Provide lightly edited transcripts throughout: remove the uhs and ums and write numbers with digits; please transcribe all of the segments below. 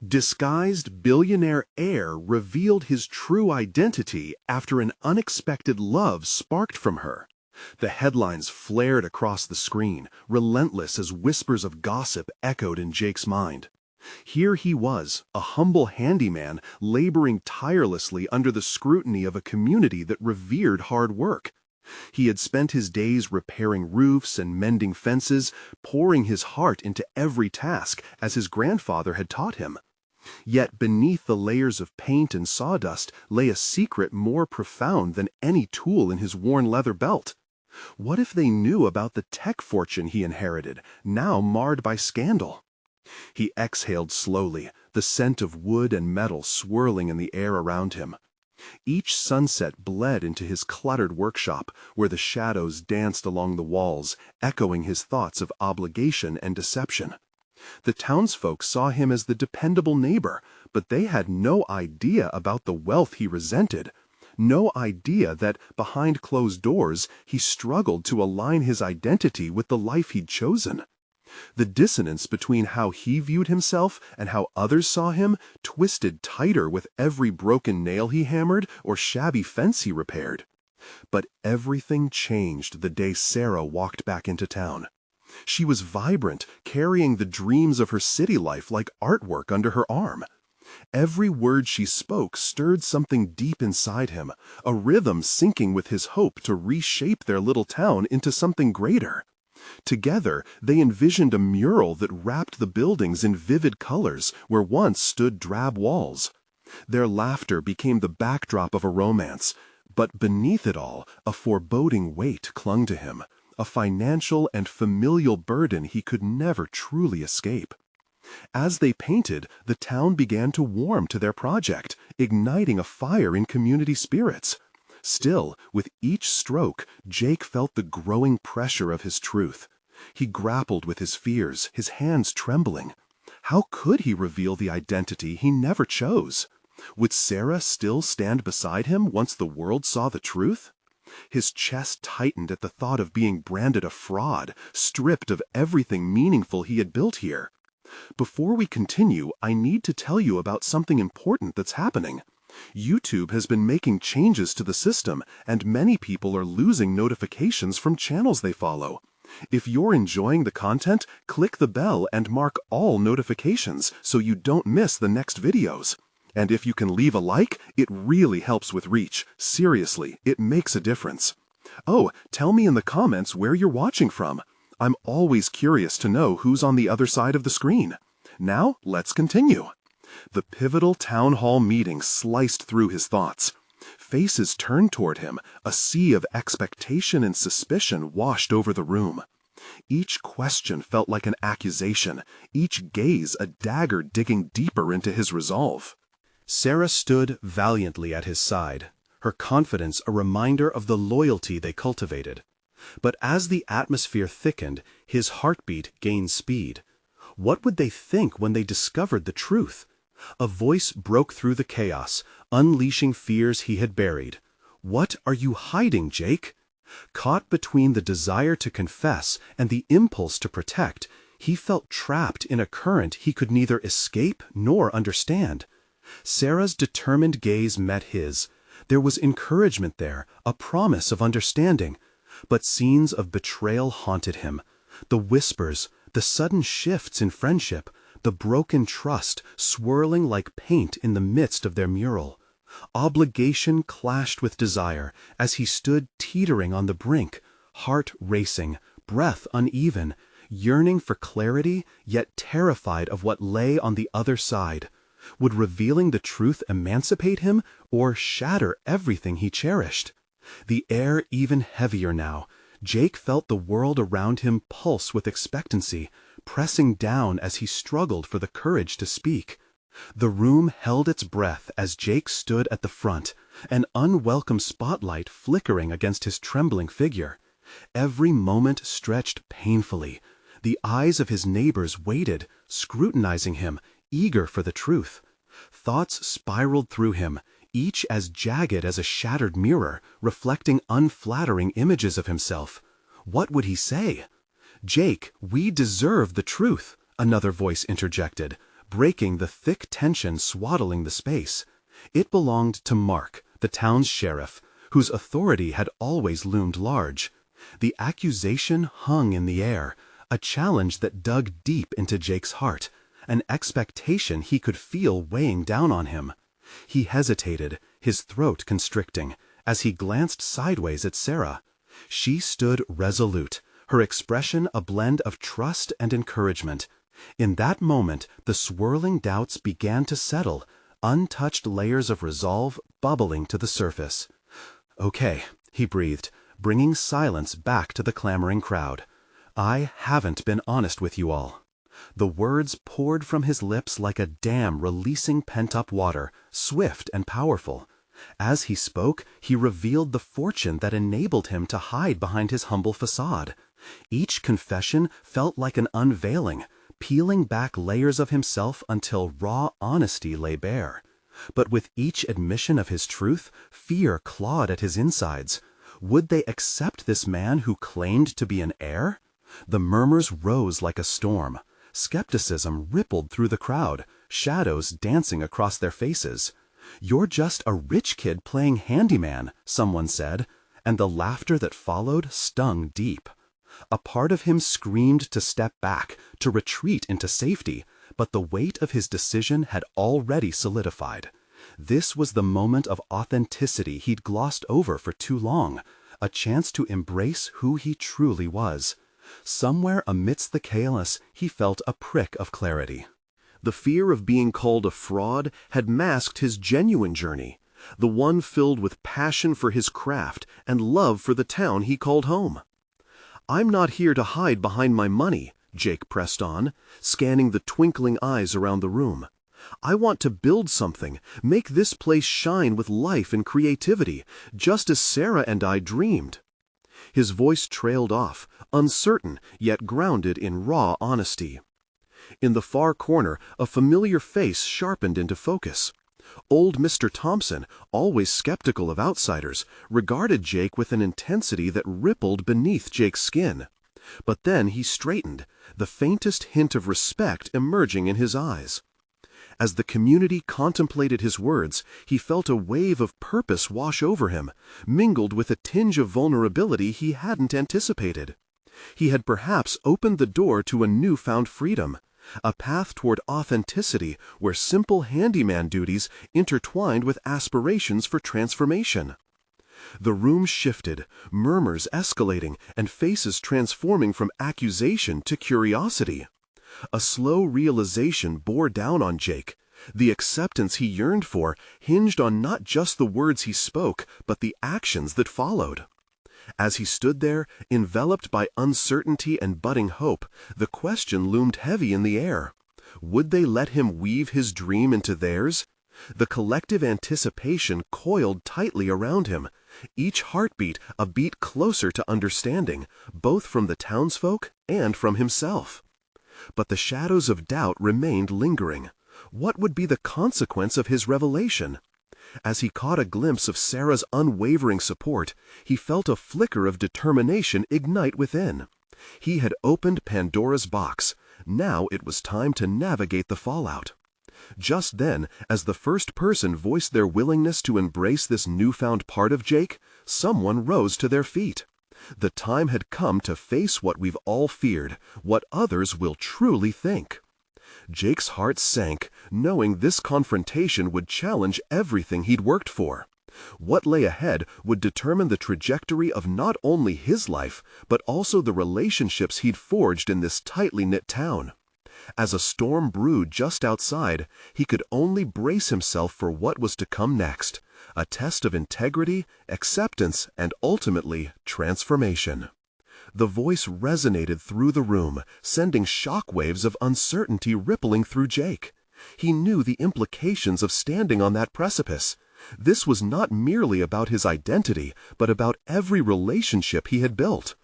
Disguised billionaire heir revealed his true identity after an unexpected love sparked from her. The headlines flared across the screen, relentless as whispers of gossip echoed in Jake's mind. Here he was, a humble handyman, laboring tirelessly under the scrutiny of a community that revered hard work. He had spent his days repairing roofs and mending fences, pouring his heart into every task, as his grandfather had taught him. Yet beneath the layers of paint and sawdust lay a secret more profound than any tool in his worn leather belt. What if they knew about the tech fortune he inherited, now marred by scandal? He exhaled slowly, the scent of wood and metal swirling in the air around him. Each sunset bled into his cluttered workshop, where the shadows danced along the walls, echoing his thoughts of obligation and deception. The townsfolk saw him as the dependable neighbor, but they had no idea about the wealth he resented. No idea that, behind closed doors, he struggled to align his identity with the life he'd chosen. The dissonance between how he viewed himself and how others saw him twisted tighter with every broken nail he hammered or shabby fence he repaired. But everything changed the day Sarah walked back into town. She was vibrant, carrying the dreams of her city life like artwork under her arm. Every word she spoke stirred something deep inside him, a rhythm syncing with his hope to reshape their little town into something greater. Together, they envisioned a mural that wrapped the buildings in vivid colors where once stood drab walls. Their laughter became the backdrop of a romance, but beneath it all, a foreboding weight clung to him, a financial and familial burden he could never truly escape. As they painted, the town began to warm to their project, igniting a fire in community spirits. Still, with each stroke, Jake felt the growing pressure of his truth. He grappled with his fears, his hands trembling. How could he reveal the identity he never chose? Would Sarah still stand beside him once the world saw the truth? His chest tightened at the thought of being branded a fraud, stripped of everything meaningful he had built here. Before we continue, I need to tell you about something important that's happening. YouTube has been making changes to the system, and many people are losing notifications from channels they follow. If you're enjoying the content, click the bell and mark all notifications so you don't miss the next videos. And if you can leave a like, it really helps with reach. Seriously, it makes a difference. Oh, tell me in the comments where you're watching from. I'm always curious to know who's on the other side of the screen. Now, let's continue. The pivotal town hall meeting sliced through his thoughts. Faces turned toward him, a sea of expectation and suspicion washed over the room. Each question felt like an accusation, each gaze a dagger digging deeper into his resolve. Sarah stood valiantly at his side, her confidence a reminder of the loyalty they cultivated. But as the atmosphere thickened, his heartbeat gained speed. What would they think when they discovered the truth? A voice broke through the chaos, unleashing fears he had buried. "What are you hiding, Jake?" Caught between the desire to confess and the impulse to protect, he felt trapped in a current he could neither escape nor understand. Sarah's determined gaze met his. There was encouragement there, a promise of understanding. But scenes of betrayal haunted him. The whispers, the sudden shifts in friendship, the broken trust swirling like paint in the midst of their mural. Obligation clashed with desire as he stood teetering on the brink, heart racing, breath uneven, yearning for clarity, yet terrified of what lay on the other side. Would revealing the truth emancipate him or shatter everything he cherished? The air even heavier now, Jake felt the world around him pulse with expectancy, pressing down as he struggled for the courage to speak. The room held its breath as Jake stood at the front, an unwelcome spotlight flickering against his trembling figure. Every moment stretched painfully. The eyes of his neighbors waited, scrutinizing him, eager for the truth. Thoughts spiraled through him, each as jagged as a shattered mirror, reflecting unflattering images of himself. What would he say? "Jake, we deserve the truth," another voice interjected, breaking the thick tension swaddling the space. It belonged to Mark, the town's sheriff, whose authority had always loomed large. The accusation hung in the air, a challenge that dug deep into Jake's heart, an expectation he could feel weighing down on him. He hesitated, his throat constricting, as he glanced sideways at Sarah. She stood resolute, her expression a blend of trust and encouragement. In that moment, the swirling doubts began to settle, untouched layers of resolve bubbling to the surface. "Okay," he breathed, bringing silence back to the clamoring crowd. "I haven't been honest with you all." The words poured from his lips like a dam releasing pent-up water, swift and powerful. As he spoke, he revealed the fortune that enabled him to hide behind his humble facade. Each confession felt like an unveiling, peeling back layers of himself until raw honesty lay bare. But with each admission of his truth, fear clawed at his insides. Would they accept this man who claimed to be an heir? The murmurs rose like a storm. Skepticism rippled through the crowd, shadows dancing across their faces. "You're just a rich kid playing handyman," someone said, and the laughter that followed stung deep. A part of him screamed to step back, to retreat into safety, but the weight of his decision had already solidified. This was the moment of authenticity he'd glossed over for too long, a chance to embrace who he truly was. Somewhere amidst the chaos, he felt a prick of clarity. The fear of being called a fraud had masked his genuine journey, the one filled with passion for his craft and love for the town he called home. "I'm not here to hide behind my money," Jake pressed on, scanning the twinkling eyes around the room. "I want to build something, make this place shine with life and creativity, just as Sarah and I dreamed." His voice trailed off, uncertain yet grounded in raw honesty. In the far corner, a familiar face sharpened into focus. Old Mr. Thompson, always skeptical of outsiders, regarded Jake with an intensity that rippled beneath Jake's skin. But then he straightened, the faintest hint of respect emerging in his eyes. As the community contemplated his words, he felt a wave of purpose wash over him, mingled with a tinge of vulnerability he hadn't anticipated. He had perhaps opened the door to a newfound freedom, a path toward authenticity where simple handyman duties intertwined with aspirations for transformation. The room shifted, murmurs escalating, and faces transforming from accusation to curiosity. A slow realization bore down on Jake. The acceptance he yearned for hinged on not just the words he spoke, but the actions that followed. As he stood there, enveloped by uncertainty and budding hope, the question loomed heavy in the air. Would they let him weave his dream into theirs? The collective anticipation coiled tightly around him, each heartbeat a beat closer to understanding, both from the townsfolk and from himself. But the shadows of doubt remained lingering. What would be the consequence of his revelation? As he caught a glimpse of Sarah's unwavering support, he felt a flicker of determination ignite within. He had opened Pandora's box. Now it was time to navigate the fallout. Just then, as the first person voiced their willingness to embrace this newfound part of Jake, someone rose to their feet. The time had come to face what we've all feared, what others will truly think. Jake's heart sank, knowing this confrontation would challenge everything he'd worked for. What lay ahead would determine the trajectory of not only his life, but also the relationships he'd forged in this tightly knit town. As a storm brewed just outside, he could only brace himself for what was to come next, a test of integrity, acceptance, and ultimately, transformation. The voice resonated through the room, sending shockwaves of uncertainty rippling through Jake. He knew the implications of standing on that precipice. This was not merely about his identity, but about every relationship he had built.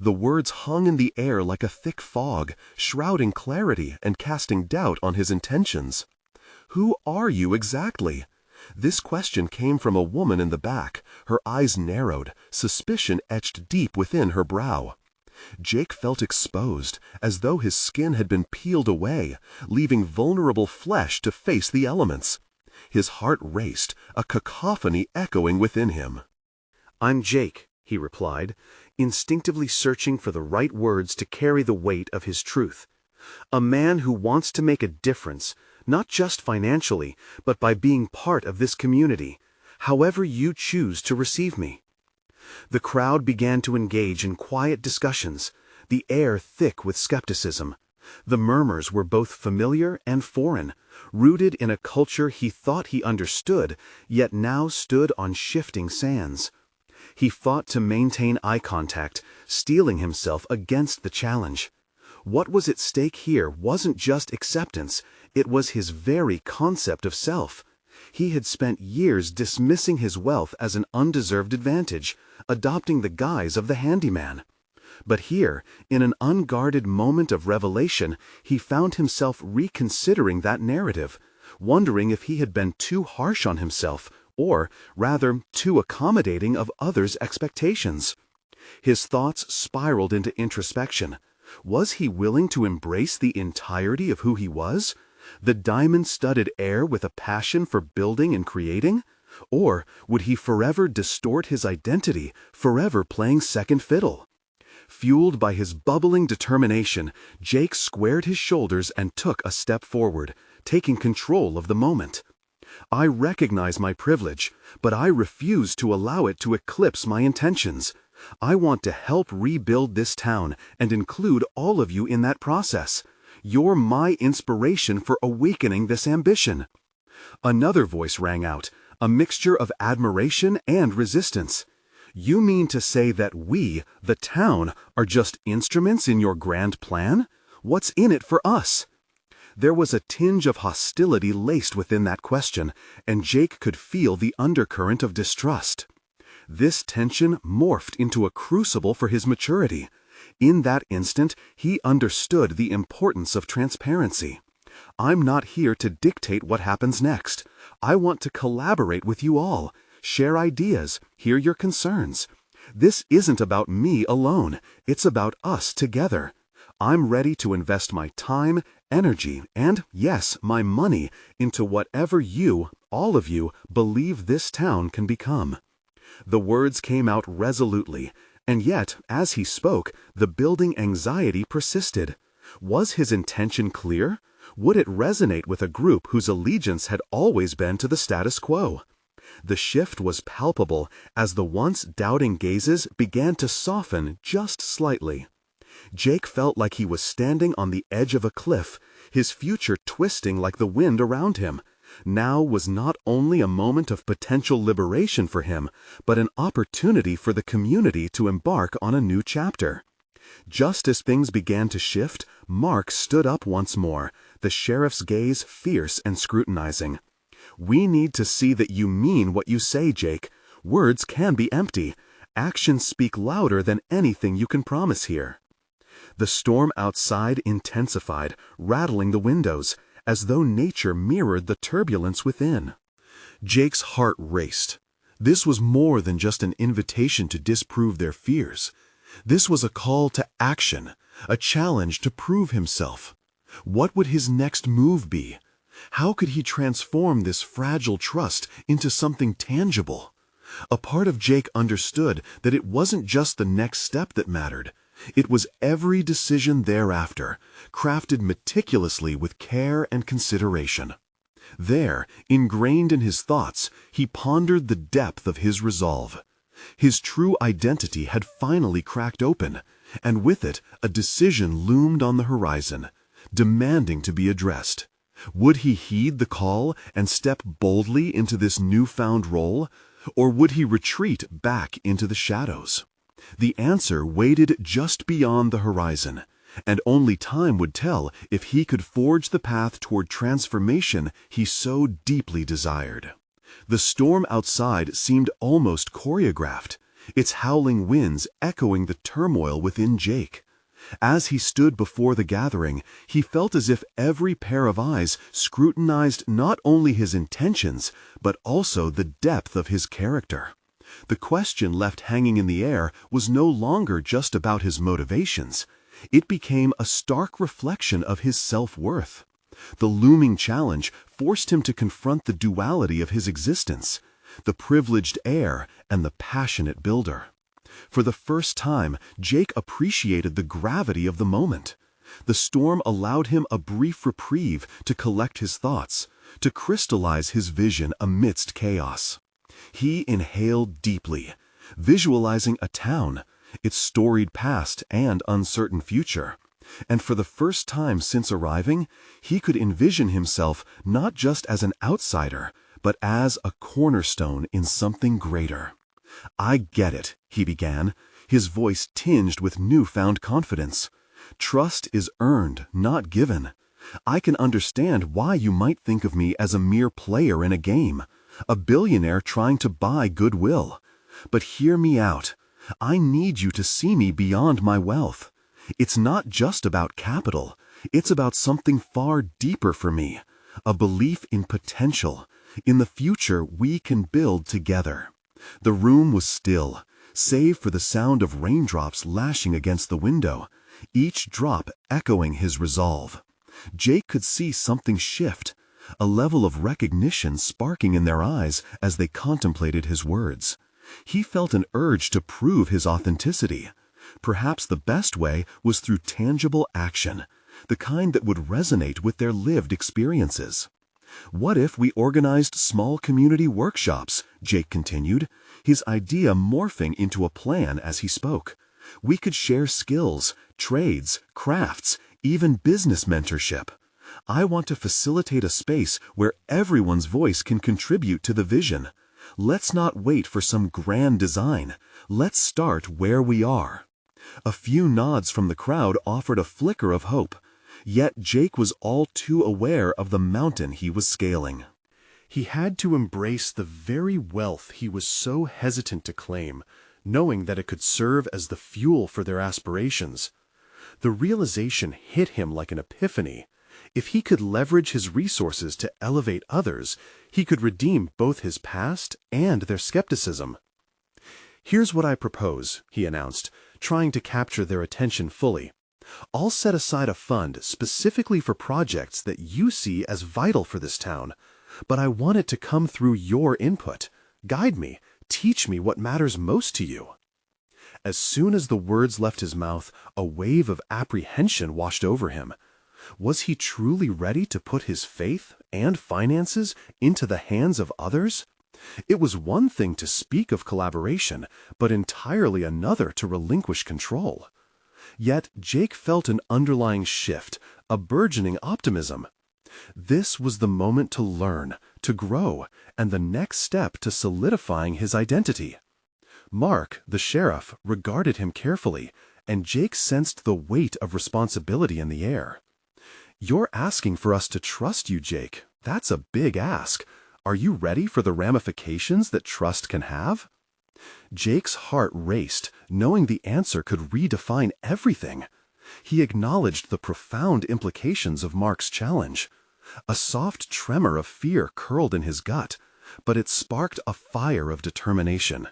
The words hung in the air like a thick fog, shrouding clarity and casting doubt on his intentions. "Who are you exactly?" This question came from a woman in the back, her eyes narrowed, suspicion etched deep within her brow. Jake felt exposed, as though his skin had been peeled away, leaving vulnerable flesh to face the elements. His heart raced, a cacophony echoing within him. "I'm Jake," he replied, instinctively searching for the right words to carry the weight of his truth. "A man who wants to make a difference, not just financially, but by being part of this community, however you choose to receive me." The crowd began to engage in quiet discussions, the air thick with skepticism. The murmurs were both familiar and foreign, rooted in a culture he thought he understood, yet now stood on shifting sands. He fought to maintain eye contact, steeling himself against the challenge. What was at stake here wasn't just acceptance, it was his very concept of self. He had spent years dismissing his wealth as an undeserved advantage, adopting the guise of the handyman. But here, in an unguarded moment of revelation, he found himself reconsidering that narrative, wondering if he had been too harsh on himself, or, rather, too accommodating of others' expectations. His thoughts spiraled into introspection. Was he willing to embrace the entirety of who he was? The diamond-studded heir with a passion for building and creating? Or would he forever distort his identity, forever playing second fiddle? Fueled by his bubbling determination, Jake squared his shoulders and took a step forward, taking control of the moment. "I recognize my privilege, but I refuse to allow it to eclipse my intentions. I want to help rebuild this town and include all of you in that process. You're my inspiration for awakening this ambition." Another voice rang out, a mixture of admiration and resistance. "You mean to say that we, the town, are just instruments in your grand plan? What's in it for us?" There was a tinge of hostility laced within that question, and Jake could feel the undercurrent of distrust. This tension morphed into a crucible for his maturity. In that instant, he understood the importance of transparency. "I'm not here to dictate what happens next. I want to collaborate with you all, share ideas, hear your concerns. This isn't about me alone, it's about us together. I'm ready to invest my time, energy, and, yes, my money into whatever you, all of you, believe this town can become." The words came out resolutely, and yet, as he spoke, the building anxiety persisted. Was his intention clear? Would it resonate with a group whose allegiance had always been to the status quo? The shift was palpable as the once doubting gazes began to soften just slightly. Jake felt like he was standing on the edge of a cliff, his future twisting like the wind around him. Now was not only a moment of potential liberation for him, but an opportunity for the community to embark on a new chapter. Just as things began to shift, Mark stood up once more, the sheriff's gaze fierce and scrutinizing. "We need to see that you mean what you say, Jake. Words can be empty. Actions speak louder than anything you can promise here." The storm outside intensified, rattling the windows, as though nature mirrored the turbulence within. Jake's heart raced. This was more than just an invitation to disprove their fears. This was a call to action, a challenge to prove himself. What would his next move be? How could he transform this fragile trust into something tangible? A part of Jake understood that it wasn't just the next step that mattered. It was every decision thereafter, crafted meticulously with care and consideration. There, ingrained in his thoughts, he pondered the depth of his resolve. His true identity had finally cracked open, and with it a decision loomed on the horizon, demanding to be addressed. Would he heed the call and step boldly into this newfound role, or would he retreat back into the shadows? The answer waited just beyond the horizon, and only time would tell if he could forge the path toward transformation he so deeply desired. The storm outside seemed almost choreographed, its howling winds echoing the turmoil within Jake. As he stood before the gathering, he felt as if every pair of eyes scrutinized not only his intentions, but also the depth of his character. The question left hanging in the air was no longer just about his motivations. It became a stark reflection of his self-worth. The looming challenge forced him to confront the duality of his existence, the privileged heir and the passionate builder. For the first time, Jake appreciated the gravity of the moment. The storm allowed him a brief reprieve to collect his thoughts, to crystallize his vision amidst chaos. He inhaled deeply, visualizing a town, its storied past and uncertain future. And for the first time since arriving, he could envision himself not just as an outsider, but as a cornerstone in something greater. "I get it," he began, his voice tinged with newfound confidence. "Trust is earned, not given. I can understand why you might think of me as a mere player in a game, a billionaire trying to buy goodwill. But hear me out. I need you to see me beyond my wealth. It's not just about capital. It's about something far deeper for me, a belief in potential, in the future we can build together." The room was still, save for the sound of raindrops lashing against the window, each drop echoing his resolve. Jake could see something shift, a level of recognition sparking in their eyes as they contemplated his words. He felt an urge to prove his authenticity. Perhaps the best way was through tangible action, the kind that would resonate with their lived experiences. "What if we organized small community workshops?" Jake continued, his idea morphing into a plan as he spoke. "We could share skills, trades, crafts, even business mentorship. I want to facilitate a space where everyone's voice can contribute to the vision. Let's not wait for some grand design. Let's start where we are." A few nods from the crowd offered a flicker of hope, yet Jake was all too aware of the mountain he was scaling. He had to embrace the very wealth he was so hesitant to claim, knowing that it could serve as the fuel for their aspirations. The realization hit him like an epiphany. If he could leverage his resources to elevate others, he could redeem both his past and their skepticism. "Here's what I propose," he announced, trying to capture their attention fully. "I'll set aside a fund specifically for projects that you see as vital for this town, but I want it to come through your input. Guide me, teach me what matters most to you." As soon as the words left his mouth, a wave of apprehension washed over him. Was he truly ready to put his faith and finances into the hands of others? It was one thing to speak of collaboration, but entirely another to relinquish control. Yet Jake felt an underlying shift, a burgeoning optimism. This was the moment to learn, to grow, and the next step to solidifying his identity. Mark, the sheriff, regarded him carefully, and Jake sensed the weight of responsibility in the air. "You're asking for us to trust you, Jake. That's a big ask. Are you ready for the ramifications that trust can have?" Jake's heart raced, knowing the answer could redefine everything. He acknowledged the profound implications of Mark's challenge. A soft tremor of fear curled in his gut, but it sparked a fire of determination.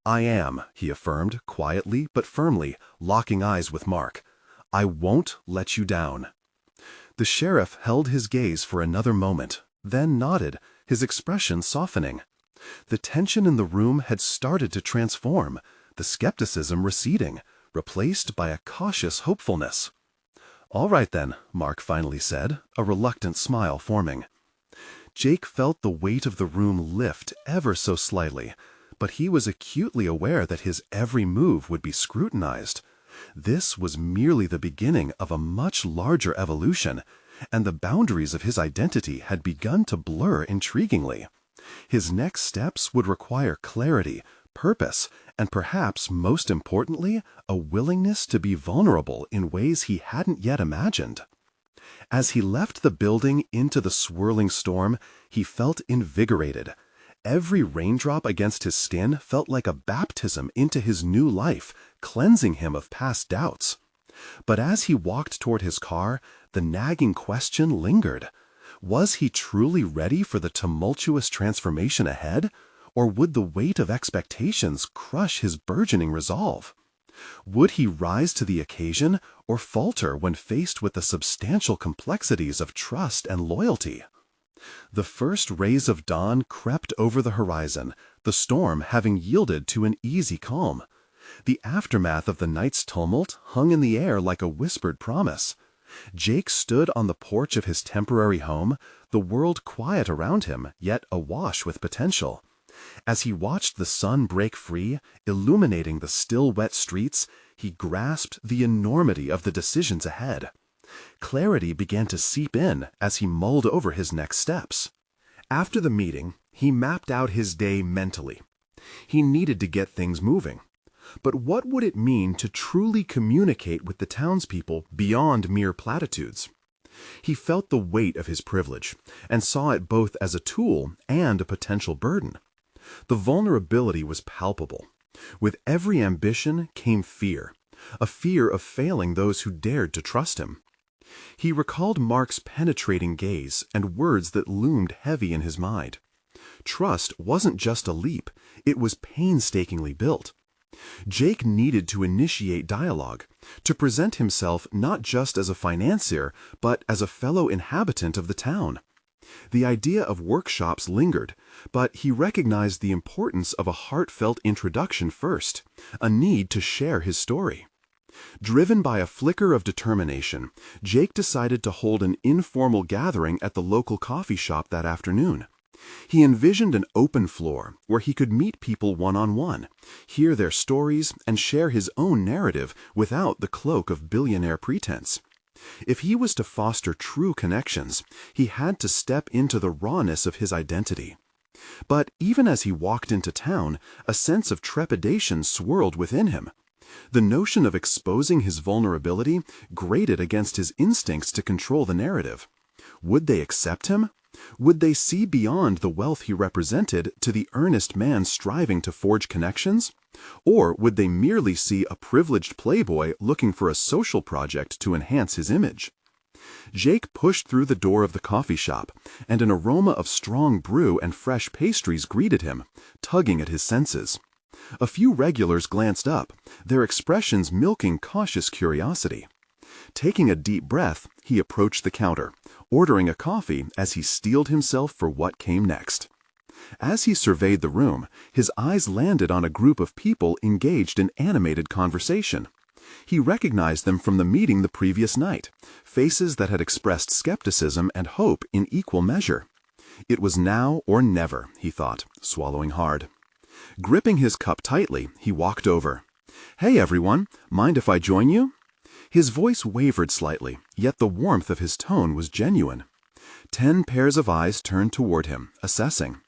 "I am," he affirmed, quietly but firmly, locking eyes with Mark. "I won't let you down." The sheriff held his gaze for another moment, then nodded, his expression softening. The tension in the room had started to transform, the skepticism receding, replaced by a cautious hopefulness. "All right then," Mark finally said, a reluctant smile forming. Jake felt the weight of the room lift ever so slightly, but he was acutely aware that his every move would be scrutinized. This was merely the beginning of a much larger evolution, and the boundaries of his identity had begun to blur intriguingly. His next steps would require clarity, purpose, and perhaps most importantly, a willingness to be vulnerable in ways he hadn't yet imagined. As he left the building into the swirling storm, he felt invigorated. Every raindrop against his skin felt like a baptism into his new life, cleansing him of past doubts. But as he walked toward his car, the nagging question lingered. Was he truly ready for the tumultuous transformation ahead? Or would the weight of expectations crush his burgeoning resolve? Would he rise to the occasion or falter when faced with the substantial complexities of trust and loyalty? The first rays of dawn crept over the horizon, the storm having yielded to an easy calm. The aftermath of the night's tumult hung in the air like a whispered promise. Jake stood on the porch of his temporary home, the world quiet around him, yet awash with potential. As he watched the sun break free, illuminating the still wet streets, he grasped the enormity of the decisions ahead. Clarity began to seep in as he mulled over his next steps. After the meeting, he mapped out his day mentally. He needed to get things moving. But what would it mean to truly communicate with the townspeople beyond mere platitudes? He felt the weight of his privilege and saw it both as a tool and a potential burden. The vulnerability was palpable. With every ambition came fear, a fear of failing those who dared to trust him. He recalled Mark's penetrating gaze and words that loomed heavy in his mind. Trust wasn't just a leap, it was painstakingly built. Jake needed to initiate dialogue, to present himself not just as a financier, but as a fellow inhabitant of the town. The idea of workshops lingered, but he recognized the importance of a heartfelt introduction first, a need to share his story. Driven by a flicker of determination, Jake decided to hold an informal gathering at the local coffee shop that afternoon. He envisioned an open floor where he could meet people one-on-one, hear their stories, and share his own narrative without the cloak of billionaire pretense. If he was to foster true connections, he had to step into the rawness of his identity. But even as he walked into town, a sense of trepidation swirled within him. The notion of exposing his vulnerability grated against his instincts to control the narrative. Would they accept him? Would they see beyond the wealth he represented to the earnest man striving to forge connections? Or would they merely see a privileged playboy looking for a social project to enhance his image? Jake pushed through the door of the coffee shop, and an aroma of strong brew and fresh pastries greeted him, tugging at his senses. A few regulars glanced up, their expressions milking cautious curiosity. Taking a deep breath, he approached the counter, ordering a coffee as he steeled himself for what came next. As he surveyed the room, his eyes landed on a group of people engaged in animated conversation. He recognized them from the meeting the previous night, faces that had expressed skepticism and hope in equal measure. It was now or never, he thought, swallowing hard. Gripping his cup tightly, he walked over. "Hey everyone, mind if I join you?" His voice wavered slightly, yet the warmth of his tone was genuine. 10 pairs of eyes turned toward him, assessing.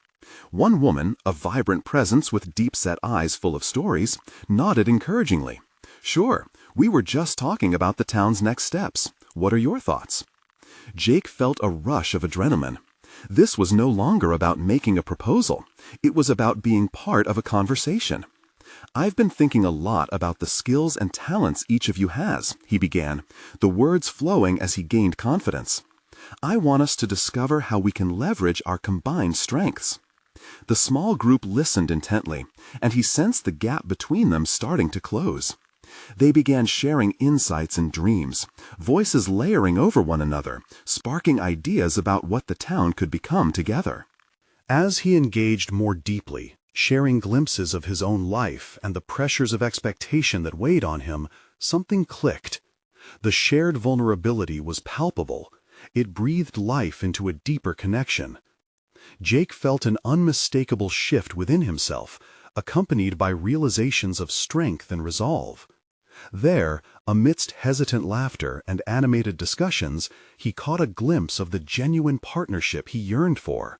One woman, a vibrant presence with deep-set eyes full of stories, nodded encouragingly. "Sure, we were just talking about the town's next steps. What are your thoughts?" Jake felt a rush of adrenaline. This was no longer about making a proposal. It was about being part of a conversation. "I've been thinking a lot about the skills and talents each of you has," he began, the words flowing as he gained confidence. "I want us to discover how we can leverage our combined strengths." The small group listened intently, and he sensed the gap between them starting to close. They began sharing insights and dreams, voices layering over one another, sparking ideas about what the town could become together. As he engaged more deeply, sharing glimpses of his own life and the pressures of expectation that weighed on him, something clicked. The shared vulnerability was palpable. It breathed life into a deeper connection. Jake felt an unmistakable shift within himself, accompanied by realizations of strength and resolve. There, amidst hesitant laughter and animated discussions, he caught a glimpse of the genuine partnership he yearned for.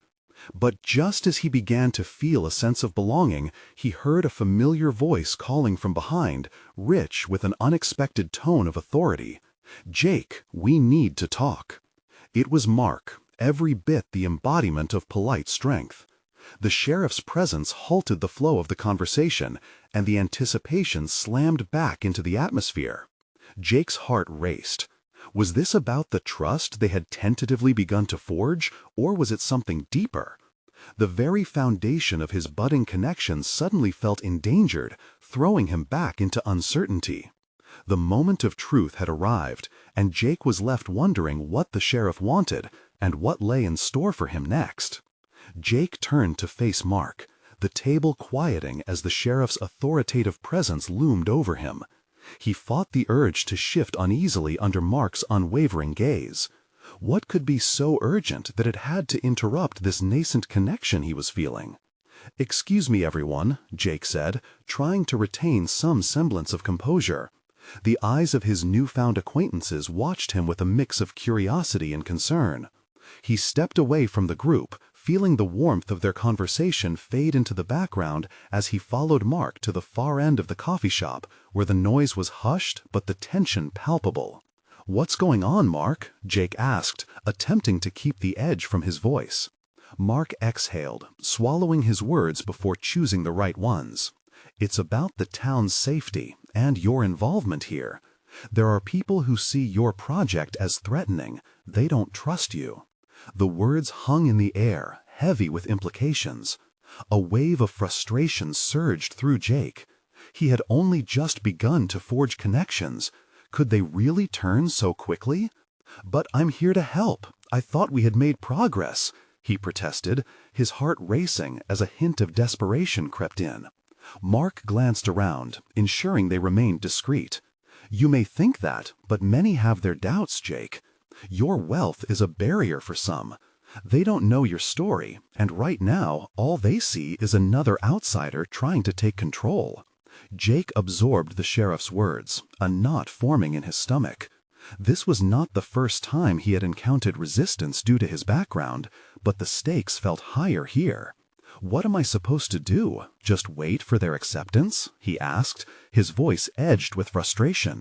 But just as he began to feel a sense of belonging, he heard a familiar voice calling from behind, rich with an unexpected tone of authority. "Jake, we need to talk." It was Mark, every bit the embodiment of polite strength. The sheriff's presence halted the flow of the conversation, and the anticipation slammed back into the atmosphere. Jake's heart raced. Was this about the trust they had tentatively begun to forge, or was it something deeper? The very foundation of his budding connections suddenly felt endangered, throwing him back into uncertainty. The moment of truth had arrived, and Jake was left wondering what the sheriff wanted and what lay in store for him next. Jake turned to face Mark, the table quieting as the sheriff's authoritative presence loomed over him. He fought the urge to shift uneasily under Mark's unwavering gaze. What could be so urgent that it had to interrupt this nascent connection he was feeling? "Excuse me, everyone," Jake said, trying to retain some semblance of composure. The eyes of his newfound acquaintances watched him with a mix of curiosity and concern. He stepped away from the group, feeling the warmth of their conversation fade into the background as he followed Mark to the far end of the coffee shop, where the noise was hushed but the tension palpable. "What's going on, Mark?" Jake asked, attempting to keep the edge from his voice. Mark exhaled, swallowing his words before choosing the right ones. "It's about the town's safety and your involvement here. There are people who see your project as threatening. They don't trust you." The words hung in the air, heavy with implications. A wave of frustration surged through Jake. He had only just begun to forge connections. Could they really turn so quickly? "But I'm here to help. I thought we had made progress," he protested, his heart racing as a hint of desperation crept in. Mark glanced around, ensuring they remained discreet. "You may think that, but many have their doubts, Jake. Your wealth is a barrier for some. They don't know your story, and right now, all they see is another outsider trying to take control." Jake absorbed the sheriff's words, a knot forming in his stomach. This was not the first time he had encountered resistance due to his background, but the stakes felt higher here. "What am I supposed to do? Just wait for their acceptance?" he asked, his voice edged with frustration.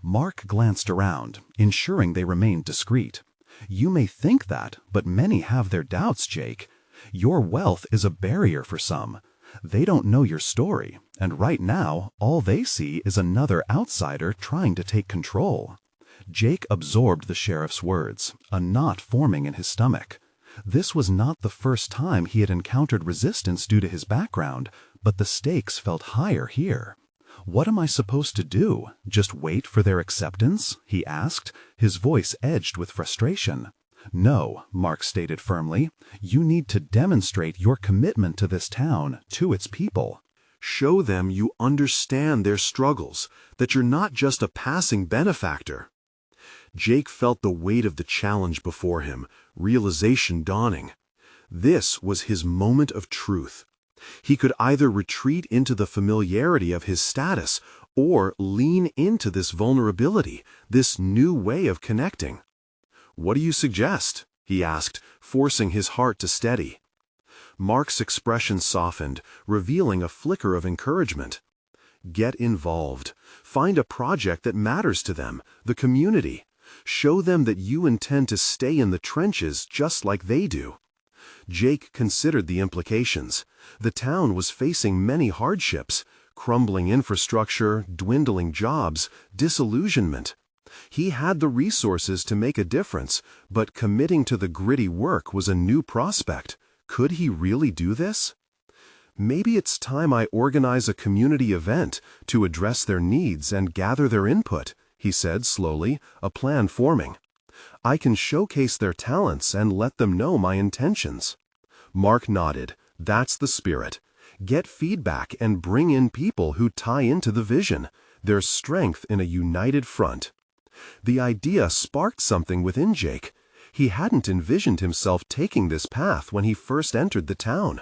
Mark glanced around, ensuring they remained discreet. "You may think that, but many have their doubts, Jake. Your wealth is a barrier for some. They don't know your story, and right now, all they see is another outsider trying to take control." Jake absorbed the sheriff's words, a knot forming in his stomach. This was not the first time he had encountered resistance due to his background, but the stakes felt higher here. "What am I supposed to do? Just wait for their acceptance?" he asked, his voice edged with frustration. "No," Mark stated firmly. "You need to demonstrate your commitment to this town, to its people. Show them you understand their struggles, that you're not just a passing benefactor." Jake felt the weight of the challenge before him, realization dawning. This was his moment of truth. He could either retreat into the familiarity of his status or lean into this vulnerability, this new way of connecting. "What do you suggest?" he asked, forcing his heart to steady. Mark's expression softened, revealing a flicker of encouragement. "Get involved. Find a project that matters to them, the community. Show them that you intend to stay in the trenches just like they do." Jake considered the implications. The town was facing many hardships: crumbling infrastructure, dwindling jobs, disillusionment. He had the resources to make a difference, but committing to the gritty work was a new prospect. Could he really do this? "Maybe it's time I organize a community event to address their needs and gather their input," he said slowly, a plan forming. "I can showcase their talents and let them know my intentions." Mark nodded. "That's the spirit. Get feedback and bring in people who tie into the vision. There's strength in a united front." The idea sparked something within Jake. He hadn't envisioned himself taking this path when he first entered the town.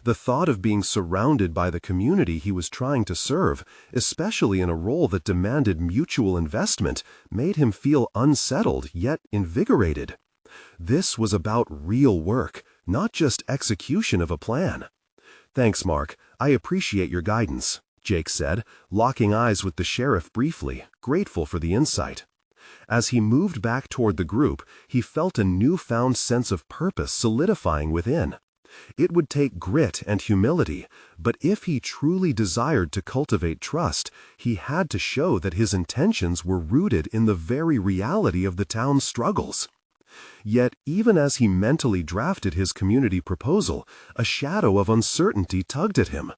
The thought of being surrounded by the community he was trying to serve, especially in a role that demanded mutual investment, made him feel unsettled yet invigorated. This was about real work, not just execution of a plan. "Thanks, Mark. I appreciate your guidance," Jake said, locking eyes with the sheriff briefly, grateful for the insight. As he moved back toward the group, he felt a newfound sense of purpose solidifying within. It would take grit and humility, but if he truly desired to cultivate trust, he had to show that his intentions were rooted in the very reality of the town's struggles. Yet, even as he mentally drafted his community proposal, a shadow of uncertainty tugged at him.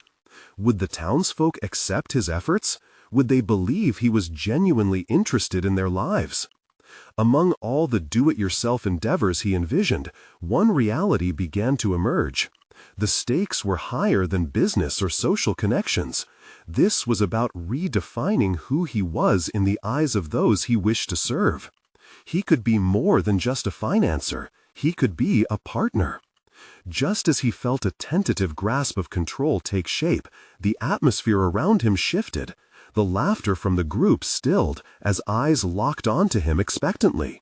Would the townsfolk accept his efforts? Would they believe he was genuinely interested in their lives? Among all the do-it-yourself endeavors he envisioned, one reality began to emerge. The stakes were higher than business or social connections. This was about redefining who he was in the eyes of those he wished to serve. He could be more than just a financer. He could be a partner. Just as he felt a tentative grasp of control take shape, the atmosphere around him shifted. The laughter from the group stilled as eyes locked onto him expectantly.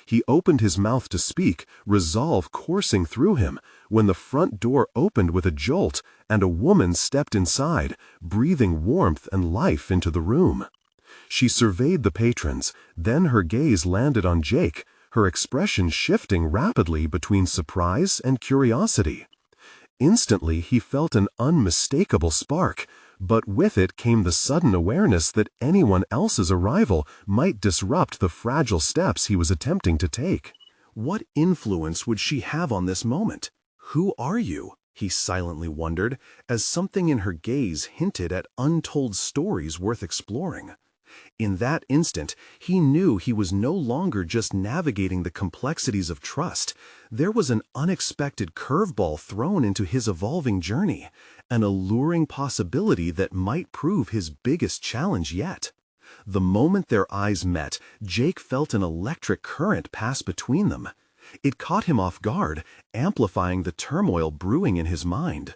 He opened his mouth to speak, resolve coursing through him, when the front door opened with a jolt and a woman stepped inside, breathing warmth and life into the room. She surveyed the patrons, then her gaze landed on Jake, her expression shifting rapidly between surprise and curiosity. Instantly he felt an unmistakable spark, but with it came the sudden awareness that anyone else's arrival might disrupt the fragile steps he was attempting to take. What influence would she have on this moment? Who are you? He silently wondered, as something in her gaze hinted at untold stories worth exploring. In that instant, he knew he was no longer just navigating the complexities of trust. There was an unexpected curveball thrown into his evolving journey, an alluring possibility that might prove his biggest challenge yet. The moment their eyes met, Jake felt an electric current pass between them. It caught him off guard, amplifying the turmoil brewing in his mind.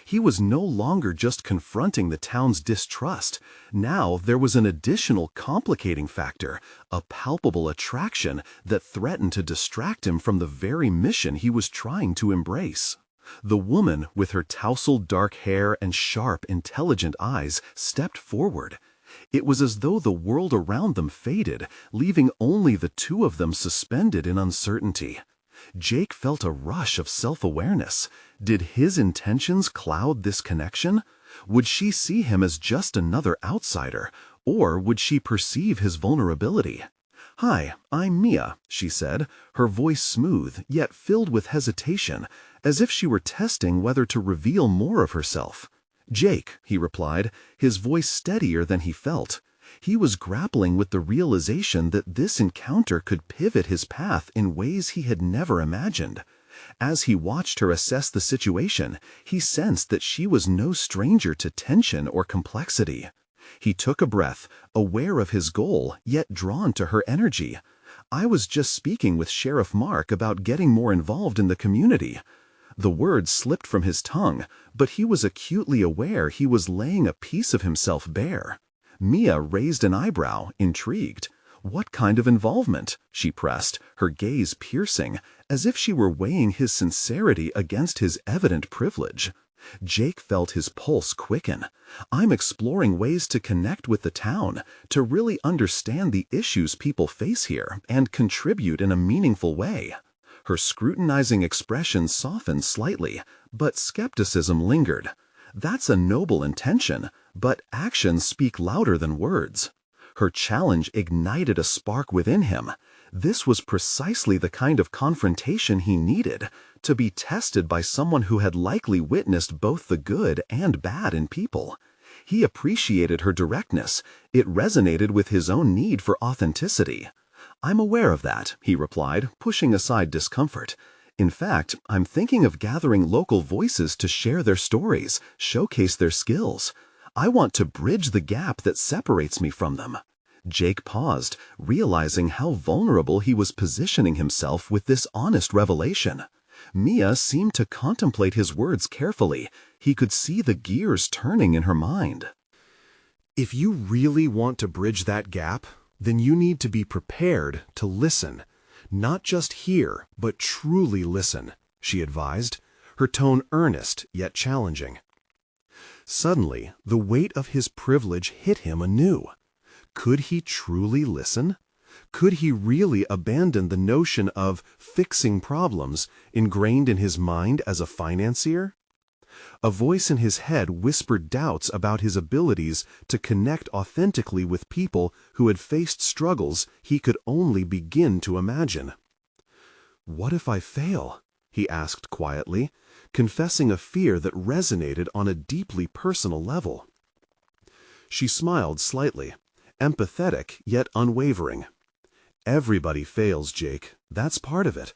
He was no longer just confronting the town's distrust. Now there was an additional complicating factor, a palpable attraction that threatened to distract him from the very mission he was trying to embrace. The woman, with her tousled dark hair and sharp, intelligent eyes, stepped forward. It was as though the world around them faded, leaving only the two of them suspended in uncertainty. Jake felt a rush of self-awareness. Did his intentions cloud this connection? Would she see him as just another outsider, or would she perceive his vulnerability? "Hi, I'm Mia," she said, her voice smooth, yet filled with hesitation, as if she were testing whether to reveal more of herself. "Jake," he replied, his voice steadier than he felt. He was grappling with the realization that this encounter could pivot his path in ways he had never imagined. As he watched her assess the situation, he sensed that she was no stranger to tension or complexity. He took a breath, aware of his goal, yet drawn to her energy. "I was just speaking with Sheriff Mark about getting more involved in the community." The words slipped from his tongue, but he was acutely aware he was laying a piece of himself bare. Mia raised an eyebrow, intrigued. "What kind of involvement?" she pressed, her gaze piercing, as if she were weighing his sincerity against his evident privilege. Jake felt his pulse quicken. "I'm exploring ways to connect with the town, to really understand the issues people face here, and contribute in a meaningful way." Her scrutinizing expression softened slightly, but skepticism lingered. "That's a noble intention, but actions speak louder than words." Her challenge ignited a spark within him. This was precisely the kind of confrontation he needed, to be tested by someone who had likely witnessed both the good and bad in people. He appreciated her directness. It resonated with his own need for authenticity. "I'm aware of that," he replied, pushing aside discomfort. "In fact, I'm thinking of gathering local voices to share their stories, showcase their skills. I want to bridge the gap that separates me from them." Jake paused, realizing how vulnerable he was positioning himself with this honest revelation. Mia seemed to contemplate his words carefully. He could see the gears turning in her mind. "If you really want to bridge that gap, then you need to be prepared to listen. Not just hear, but truly listen," she advised, her tone earnest yet challenging. Suddenly, the weight of his privilege hit him anew. Could he truly listen? Could he really abandon the notion of fixing problems ingrained in his mind as a financier? A voice in his head whispered doubts about his abilities to connect authentically with people who had faced struggles he could only begin to imagine. "What if I fail?" he asked quietly, confessing a fear that resonated on a deeply personal level. She smiled slightly, empathetic yet unwavering. "Everybody fails, Jake. That's part of it.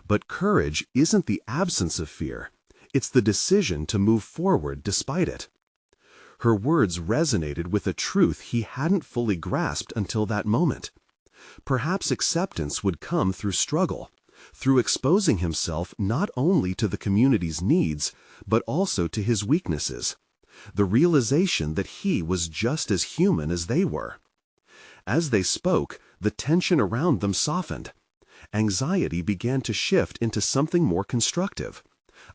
But courage isn't the absence of fear. It's the decision to move forward despite it." Her words resonated with a truth he hadn't fully grasped until that moment. Perhaps acceptance would come through struggle, through exposing himself not only to the community's needs, but also to his weaknesses, the realization that he was just as human as they were. As they spoke, the tension around them softened. Anxiety began to shift into something more constructive,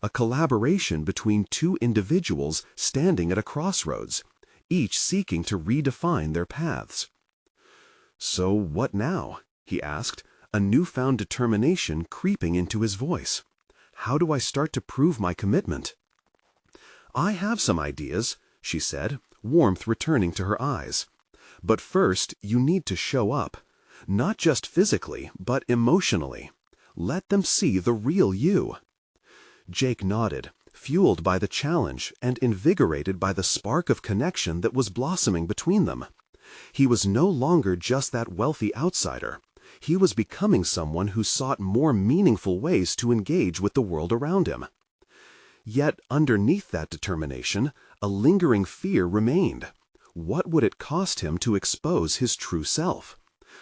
a collaboration between two individuals standing at a crossroads, each seeking to redefine their paths. "So what now?" he asked, a newfound determination creeping into his voice. "How do I start to prove my commitment?" "I have some ideas," she said, warmth returning to her eyes. "But first, you need to show up. Not just physically, but emotionally. Let them see the real you." Jake nodded, fueled by the challenge and invigorated by the spark of connection that was blossoming between them. He was no longer just that wealthy outsider. He was becoming someone who sought more meaningful ways to engage with the world around him. Yet underneath that determination, a lingering fear remained. What would it cost him to expose his true self?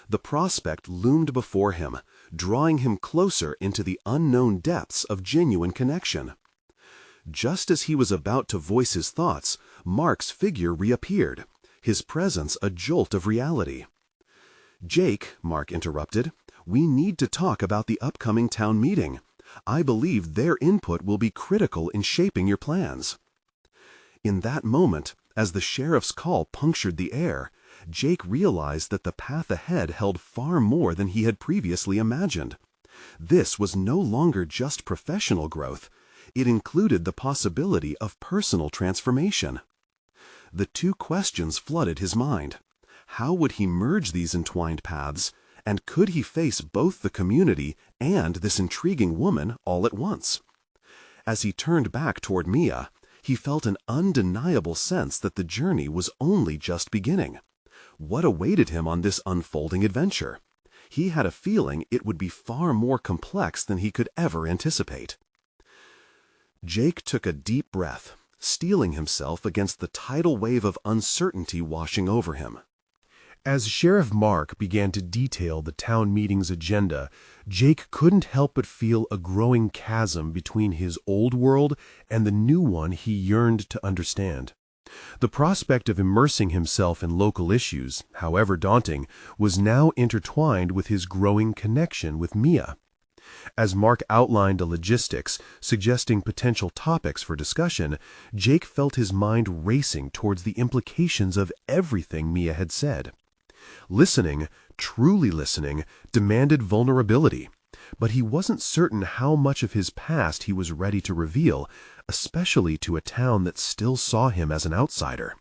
The prospect loomed before him, drawing him closer into the unknown depths of genuine connection. Just as he was about to voice his thoughts, Mark's figure reappeared, his presence a jolt of reality. "Jake," Mark interrupted, "we need to talk about the upcoming town meeting. I believe their input will be critical in shaping your plans." In that moment, as the sheriff's call punctured the air, Jake realized that the path ahead held far more than he had previously imagined. This was no longer just professional growth. It included the possibility of personal transformation. The two questions flooded his mind. How would he merge these entwined paths, and could he face both the community and this intriguing woman all at once? As he turned back toward Mia, he felt an undeniable sense that the journey was only just beginning. What awaited him on this unfolding adventure? He had a feeling it would be far more complex than he could ever anticipate. Jake took a deep breath, steeling himself against the tidal wave of uncertainty washing over him. As Sheriff Mark began to detail the town meeting's agenda, Jake couldn't help but feel a growing chasm between his old world and the new one he yearned to understand. The prospect of immersing himself in local issues, however daunting, was now intertwined with his growing connection with Mia. As Mark outlined the logistics, suggesting potential topics for discussion, Jake felt his mind racing towards the implications of everything Mia had said. Listening, truly listening, demanded vulnerability, but he wasn't certain how much of his past he was ready to reveal, especially to a town that still saw him as an outsider.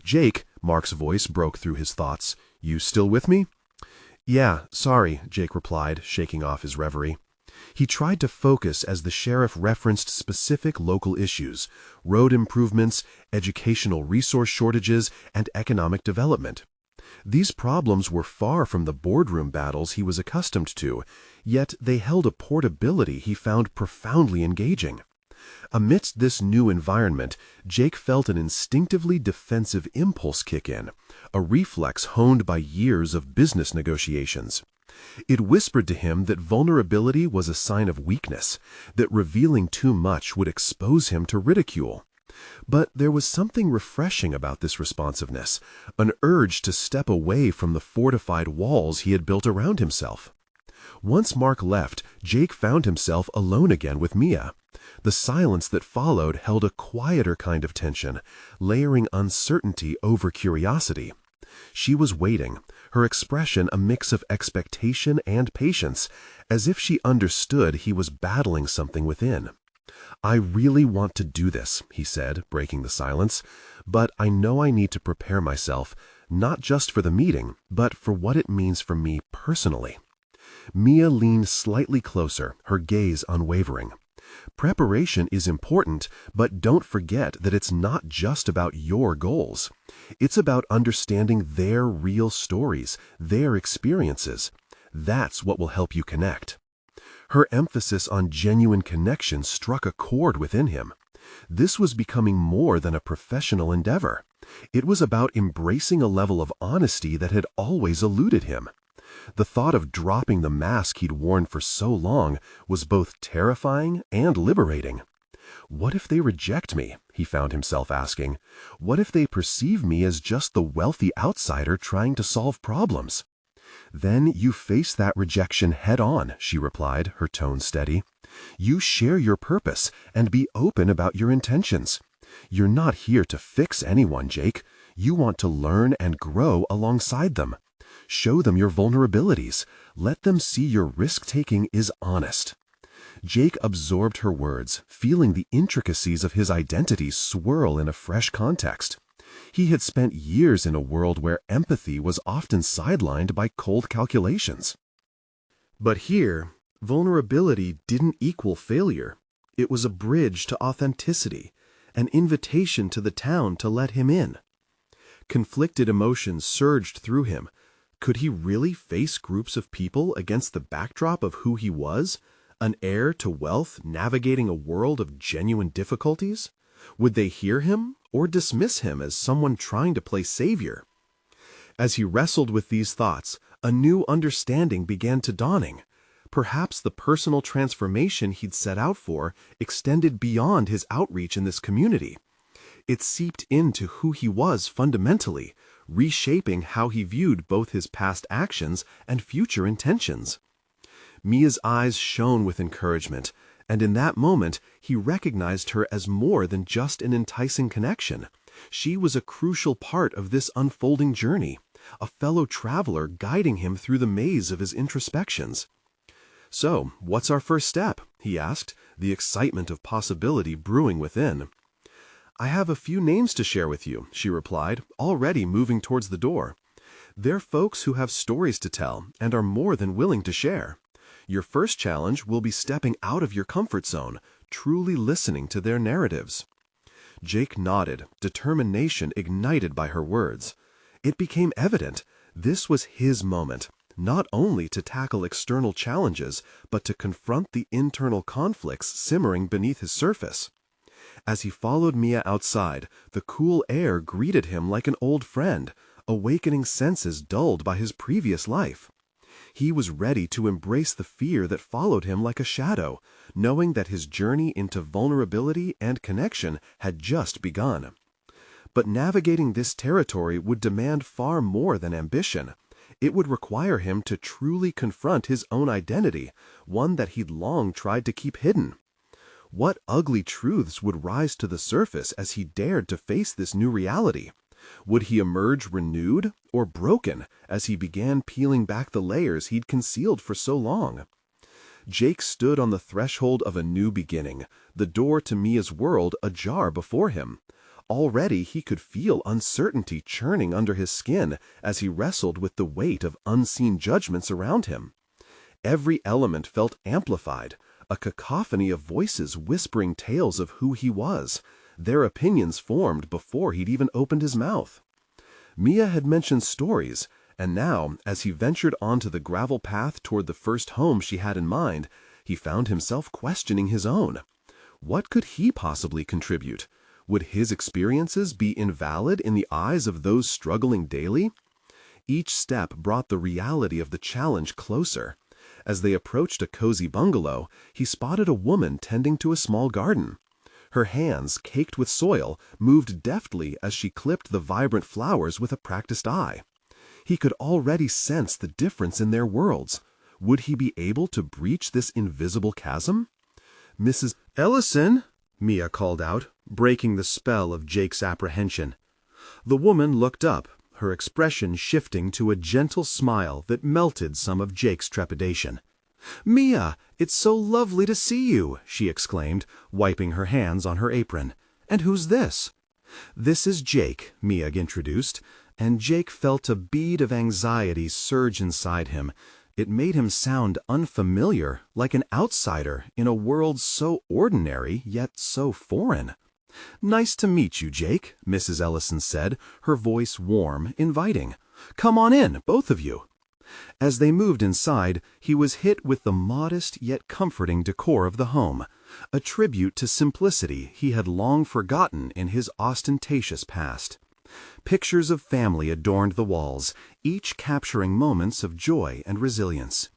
"Jake," Mark's voice broke through his thoughts, "you still with me?" "Yeah, sorry," Jake replied, shaking off his reverie. He tried to focus as the sheriff referenced specific local issues, road improvements, educational resource shortages, and economic development. These problems were far from the boardroom battles he was accustomed to, yet they held a portability he found profoundly engaging. Amidst this new environment, Jake felt an instinctively defensive impulse kick in, a reflex honed by years of business negotiations. It whispered to him that vulnerability was a sign of weakness, that revealing too much would expose him to ridicule. But there was something refreshing about this responsiveness, an urge to step away from the fortified walls he had built around himself. Once Mark left, Jake found himself alone again with Mia. The silence that followed held a quieter kind of tension, layering uncertainty over curiosity. She was waiting, her expression a mix of expectation and patience, as if she understood he was battling something within. "I really want to do this," he said, breaking the silence, "but I know I need to prepare myself, not just for the meeting, but for what it means for me personally." Mia leaned slightly closer, her gaze unwavering. Preparation is important, but don't forget that it's not just about your goals. It's about understanding their real stories, their experiences. That's what will help you connect. Her emphasis on genuine connection struck a chord within him. This was becoming more than a professional endeavor. It was about embracing a level of honesty that had always eluded him. The thought of dropping the mask he'd worn for so long was both terrifying and liberating. What if they reject me? He found himself asking. What if they perceive me as just the wealthy outsider trying to solve problems? Then you face that rejection head on, she replied, her tone steady. You share your purpose and be open about your intentions. You're not here to fix anyone, Jake. You want to learn and grow alongside them. Show them your vulnerabilities. Let them see your risk-taking is honest. Jake absorbed her words, feeling the intricacies of his identity swirl in a fresh context. He had spent years in a world where empathy was often sidelined by cold calculations. But here, vulnerability didn't equal failure. It was a bridge to authenticity, an invitation to the town to let him in. Conflicted emotions surged through him. Could he really face groups of people against the backdrop of who he was, an heir to wealth navigating a world of genuine difficulties? Would they hear him or dismiss him as someone trying to play savior? As he wrestled with these thoughts, a new understanding began to dawning. Perhaps the personal transformation he'd set out for extended beyond his outreach in this community. It seeped into who he was fundamentally, reshaping how he viewed both his past actions and future intentions. Mia's eyes shone with encouragement, and in that moment he recognized her as more than just an enticing connection. She was a crucial part of this unfolding journey, a fellow traveler guiding him through the maze of his introspections. "So, what's our first step?" he asked, the excitement of possibility brewing within. "I have a few names to share with you," she replied, already moving towards the door. "They're folks who have stories to tell and are more than willing to share. Your first challenge will be stepping out of your comfort zone, truly listening to their narratives." Jake nodded, determination ignited by her words. It became evident this was his moment, not only to tackle external challenges, but to confront the internal conflicts simmering beneath his surface. As he followed Mia outside, the cool air greeted him like an old friend, awakening senses dulled by his previous life. He was ready to embrace the fear that followed him like a shadow, knowing that his journey into vulnerability and connection had just begun. But navigating this territory would demand far more than ambition. It would require him to truly confront his own identity, one that he'd long tried to keep hidden. What ugly truths would rise to the surface as he dared to face this new reality? Would he emerge renewed or broken as he began peeling back the layers he'd concealed for so long? Jake stood on the threshold of a new beginning, the door to Mia's world ajar before him. Already he could feel uncertainty churning under his skin as he wrestled with the weight of unseen judgments around him. Every element felt amplified, a cacophony of voices whispering tales of who he was, their opinions formed before he'd even opened his mouth. Mia had mentioned stories, and now, as he ventured onto the gravel path toward the first home she had in mind, he found himself questioning his own. What could he possibly contribute? Would his experiences be invalid in the eyes of those struggling daily? Each step brought the reality of the challenge closer. As they approached a cozy bungalow, he spotted a woman tending to a small garden. Her hands, caked with soil, moved deftly as she clipped the vibrant flowers with a practiced eye. He could already sense the difference in their worlds. Would he be able to breach this invisible chasm? "Mrs. Ellison," Mia called out, breaking the spell of Jake's apprehension. The woman looked up, her expression shifting to a gentle smile that melted some of Jake's trepidation. "Mia, it's so lovely to see you," she exclaimed, wiping her hands on her apron. "And who's this?" "This is Jake," Mia introduced, and Jake felt a bead of anxiety surge inside him. It made him sound unfamiliar, like an outsider in a world so ordinary yet so foreign. "Nice to meet you, Jake," Mrs. Ellison said, her voice warm, inviting. "Come on in, both of you." As they moved inside, he was hit with the modest yet comforting decor of the home, a tribute to simplicity he had long forgotten in his ostentatious past. Pictures of family adorned the walls, each capturing moments of joy and resilience.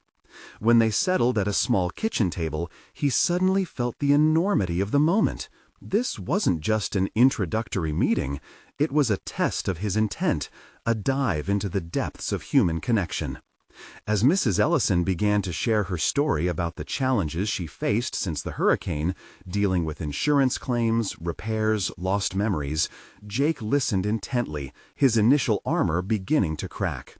When they settled at a small kitchen table, he suddenly felt the enormity of the moment. This wasn't just an introductory meeting, it was a test of his intent, a dive into the depths of human connection. As Mrs. Ellison began to share her story about the challenges she faced since the hurricane, dealing with insurance claims, repairs, lost memories, Jake listened intently, his initial armor beginning to crack.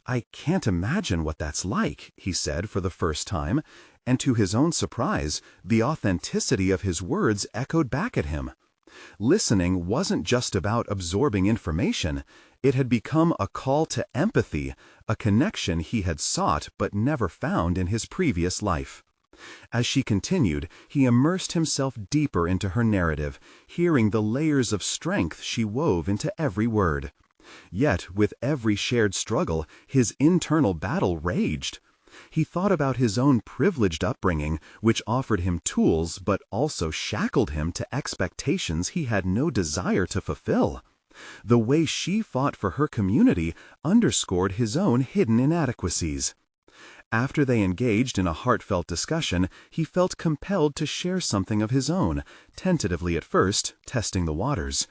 "I can't imagine what that's like," he said for the first time, and to his own surprise, the authenticity of his words echoed back at him. Listening wasn't just about absorbing information, it had become a call to empathy, a connection he had sought but never found in his previous life. As she continued, he immersed himself deeper into her narrative, hearing the layers of strength she wove into every word. Yet, with every shared struggle, his internal battle raged. He thought about his own privileged upbringing, which offered him tools but also shackled him to expectations he had no desire to fulfill. The way she fought for her community underscored his own hidden inadequacies. After they engaged in a heartfelt discussion, he felt compelled to share something of his own, tentatively at first, testing the waters.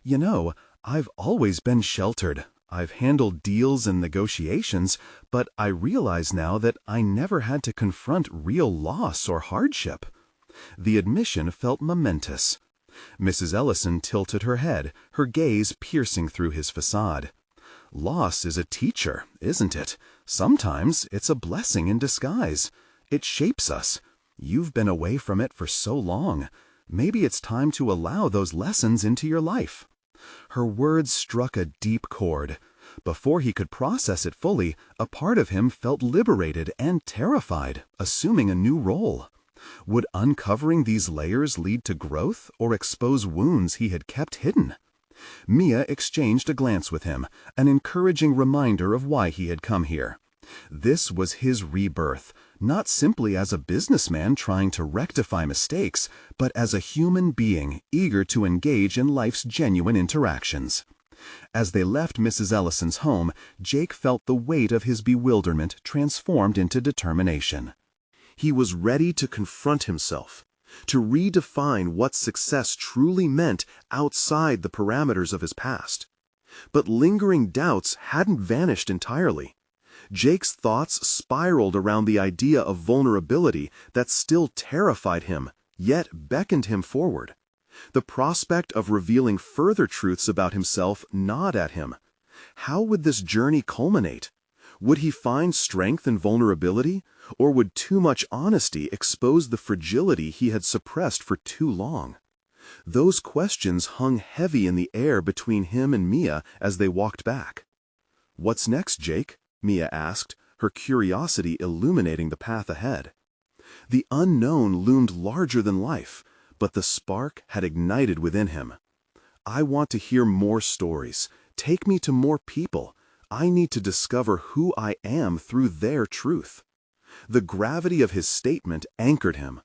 "You know, I've always been sheltered. I've handled deals and negotiations, but I realize now that I never had to confront real loss or hardship." The admission felt momentous. Mrs. Ellison tilted her head, her gaze piercing through his facade. "Loss is a teacher, isn't it? Sometimes it's a blessing in disguise. It shapes us. You've been away from it for so long. Maybe it's time to allow those lessons into your life." Her words struck a deep chord. Before he could process it fully, a part of him felt liberated and terrified, assuming a new role. Would uncovering these layers lead to growth or expose wounds he had kept hidden? Mia exchanged a glance with him, an encouraging reminder of why he had come here. This was his rebirth, not simply as a businessman trying to rectify mistakes, but as a human being eager to engage in life's genuine interactions. As they left Mrs. Ellison's home, Jake felt the weight of his bewilderment transformed into determination. He was ready to confront himself, to redefine what success truly meant outside the parameters of his past. But lingering doubts hadn't vanished entirely. Jake's thoughts spiraled around the idea of vulnerability that still terrified him, yet beckoned him forward. The prospect of revealing further truths about himself gnawed at him. How would this journey culminate? Would he find strength in vulnerability, or would too much honesty expose the fragility he had suppressed for too long? Those questions hung heavy in the air between him and Mia as they walked back. "What's next, Jake?" Mia asked, her curiosity illuminating the path ahead. The unknown loomed larger than life, but the spark had ignited within him. "I want to hear more stories. Take me to more people. I need to discover who I am through their truth." The gravity of his statement anchored him.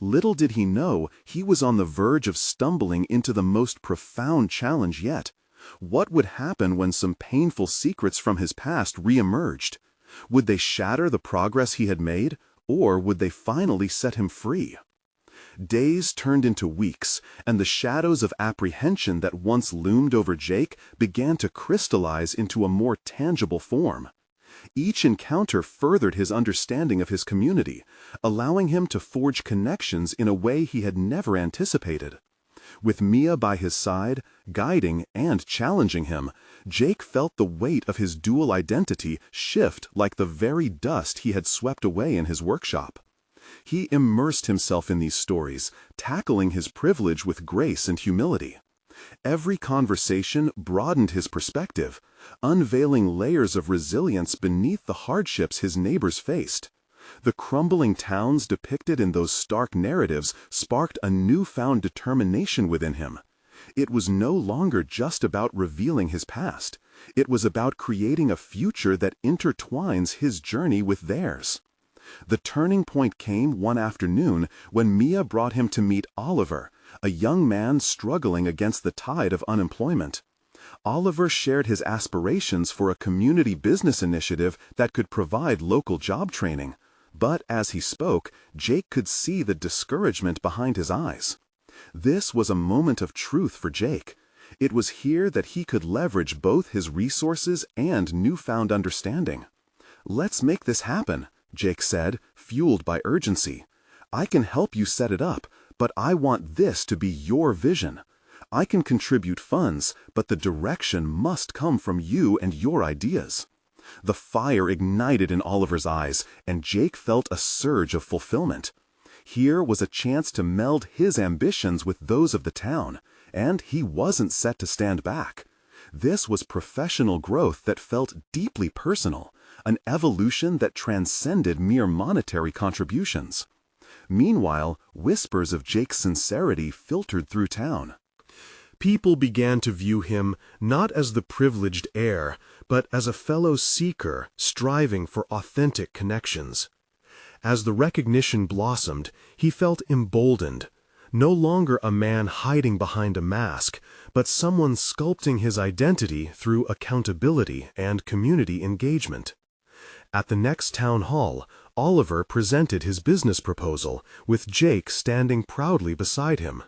Little did he know he was on the verge of stumbling into the most profound challenge yet. What would happen when some painful secrets from his past re-emerged? Would they shatter the progress he had made, or would they finally set him free? Days turned into weeks, and the shadows of apprehension that once loomed over Jake began to crystallize into a more tangible form. Each encounter furthered his understanding of his community, allowing him to forge connections in a way he had never anticipated. With Mia by his side, guiding and challenging him, Jake felt the weight of his dual identity shift like the very dust he had swept away in his workshop. He immersed himself in these stories, tackling his privilege with grace and humility. Every conversation broadened his perspective, unveiling layers of resilience beneath the hardships his neighbors faced. The crumbling towns depicted in those stark narratives sparked a newfound determination within him. It was no longer just about revealing his past. It was about creating a future that intertwines his journey with theirs. The turning point came one afternoon when Mia brought him to meet Oliver, a young man struggling against the tide of unemployment. Oliver shared his aspirations for a community business initiative that could provide local job training. But as he spoke, Jake could see the discouragement behind his eyes. This was a moment of truth for Jake. It was here that he could leverage both his resources and newfound understanding. "Let's make this happen," Jake said, fueled by urgency. "I can help you set it up, but I want this to be your vision. I can contribute funds, but the direction must come from you and your ideas." The fire ignited in Oliver's eyes, and Jake felt a surge of fulfillment. Here was a chance to meld his ambitions with those of the town, and he wasn't set to stand back. This was professional growth that felt deeply personal, an evolution that transcended mere monetary contributions. Meanwhile, whispers of Jake's sincerity filtered through town. People began to view him not as the privileged heir, but as a fellow seeker striving for authentic connections. As the recognition blossomed, he felt emboldened, no longer a man hiding behind a mask, but someone sculpting his identity through accountability and community engagement. At the next town hall, Oliver presented his business proposal, with Jake standing proudly beside him.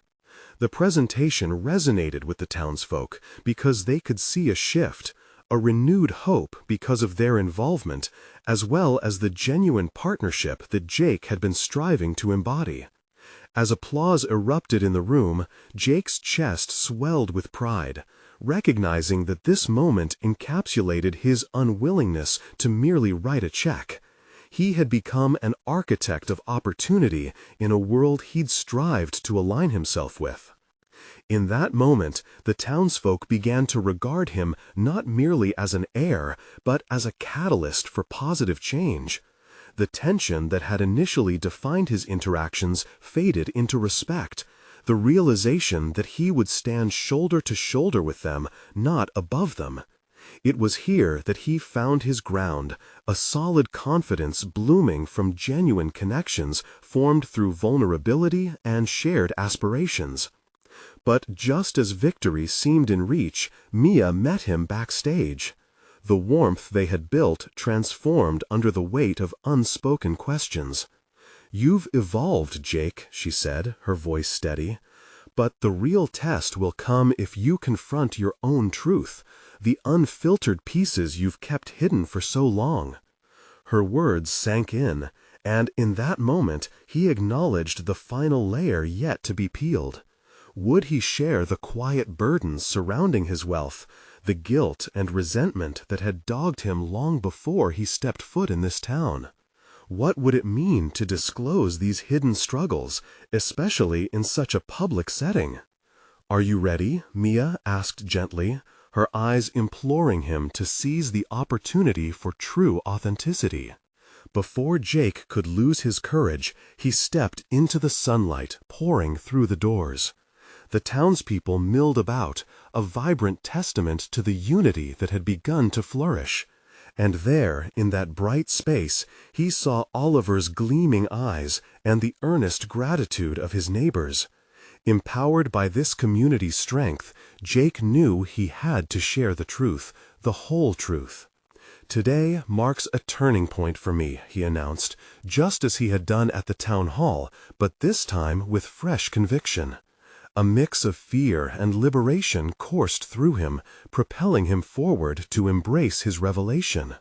The presentation resonated with the townsfolk because they could see a shift, a renewed hope because of their involvement, as well as the genuine partnership that Jake had been striving to embody. As applause erupted in the room, Jake's chest swelled with pride, recognizing that this moment encapsulated his unwillingness to merely write a check. He had become an architect of opportunity in a world he'd strived to align himself with. In that moment, the townsfolk began to regard him not merely as an heir, but as a catalyst for positive change. The tension that had initially defined his interactions faded into respect, the realization that he would stand shoulder to shoulder with them, not above them. It was here that he found his ground, a solid confidence blooming from genuine connections formed through vulnerability and shared aspirations. But just as victory seemed in reach, Mia met him backstage. The warmth they had built transformed under the weight of unspoken questions. "You've evolved, Jake," she said, her voice steady. "But the real test will come if you confront your own truth, the unfiltered pieces you've kept hidden for so long." Her words sank in, and in that moment he acknowledged the final layer yet to be peeled. Would he share the quiet burdens surrounding his wealth, the guilt and resentment that had dogged him long before he stepped foot in this town? What would it mean to disclose these hidden struggles, especially in such a public setting? "Are you ready?" Mia asked gently, her eyes imploring him to seize the opportunity for true authenticity. Before Jake could lose his courage, he stepped into the sunlight pouring through the doors. The townspeople milled about, a vibrant testament to the unity that had begun to flourish. And there, in that bright space, he saw Oliver's gleaming eyes and the earnest gratitude of his neighbors. Empowered by this community's strength, Jake knew he had to share the truth, the whole truth. "Today marks a turning point for me," he announced, just as he had done at the town hall, but this time with fresh conviction. A mix of fear and liberation coursed through him, propelling him forward to embrace his revelation.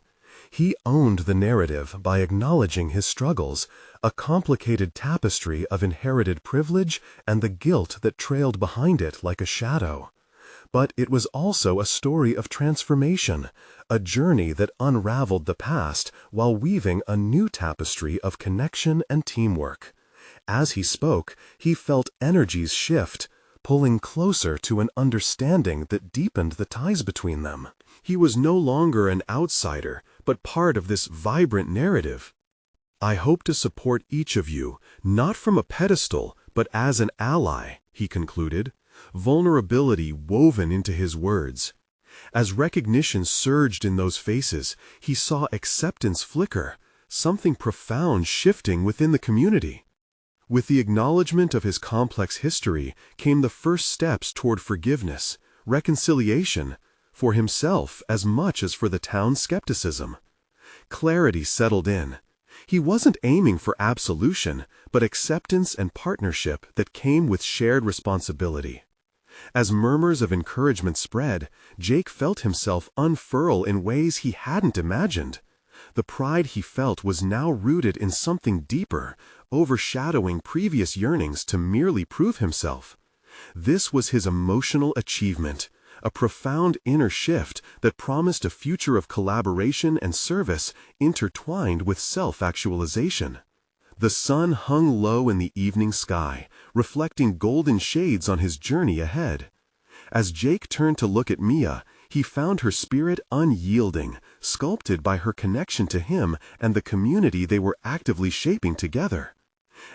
He owned the narrative by acknowledging his struggles, a complicated tapestry of inherited privilege and the guilt that trailed behind it like a shadow. But it was also a story of transformation, a journey that unraveled the past while weaving a new tapestry of connection and teamwork. As he spoke, he felt energies shift, pulling closer to an understanding that deepened the ties between them. He was no longer an outsider, but part of this vibrant narrative. "I hope to support each of you, not from a pedestal, but as an ally," he concluded, vulnerability woven into his words. As recognition surged in those faces, he saw acceptance flicker, something profound shifting within the community. With the acknowledgement of his complex history came the first steps toward forgiveness, reconciliation, for himself as much as for the town's skepticism. Clarity settled in. He wasn't aiming for absolution, but acceptance and partnership that came with shared responsibility. As murmurs of encouragement spread, Jake felt himself unfurl in ways he hadn't imagined. The pride he felt was now rooted in something deeper, overshadowing previous yearnings to merely prove himself. This was his emotional achievement, a profound inner shift that promised a future of collaboration and service intertwined with self-actualization. The sun hung low in the evening sky, reflecting golden shades on his journey ahead. As Jake turned to look at Mia, he found her spirit unyielding, sculpted by her connection to him and the community they were actively shaping together.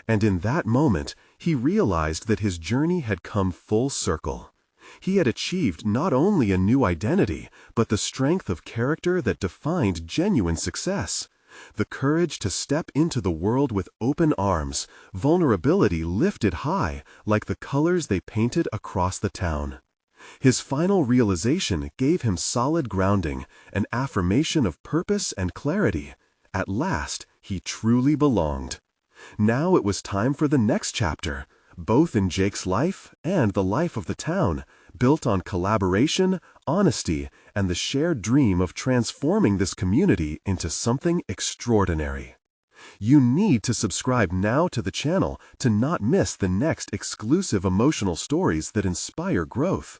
And in that moment, he realized that his journey had come full circle. He had achieved not only a new identity, but the strength of character that defined genuine success. The courage to step into the world with open arms, vulnerability lifted high like the colors they painted across the town. His final realization gave him solid grounding, an affirmation of purpose and clarity. At last, he truly belonged. Now it was time for the next chapter, both in Jake's life and the life of the town, built on collaboration, honesty, and the shared dream of transforming this community into something extraordinary. You need to subscribe now to the channel to not miss the next exclusive emotional stories that inspire growth.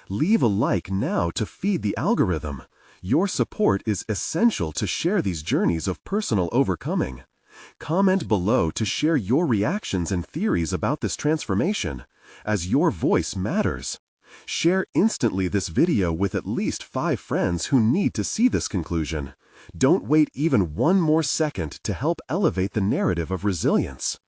Leave a like now to feed the algorithm. Your support is essential to share these journeys of personal overcoming. Comment below to share your reactions and theories about this transformation, as your voice matters. Share instantly this video with at least 5 friends who need to see this conclusion. Don't wait even one more second to help elevate the narrative of resilience.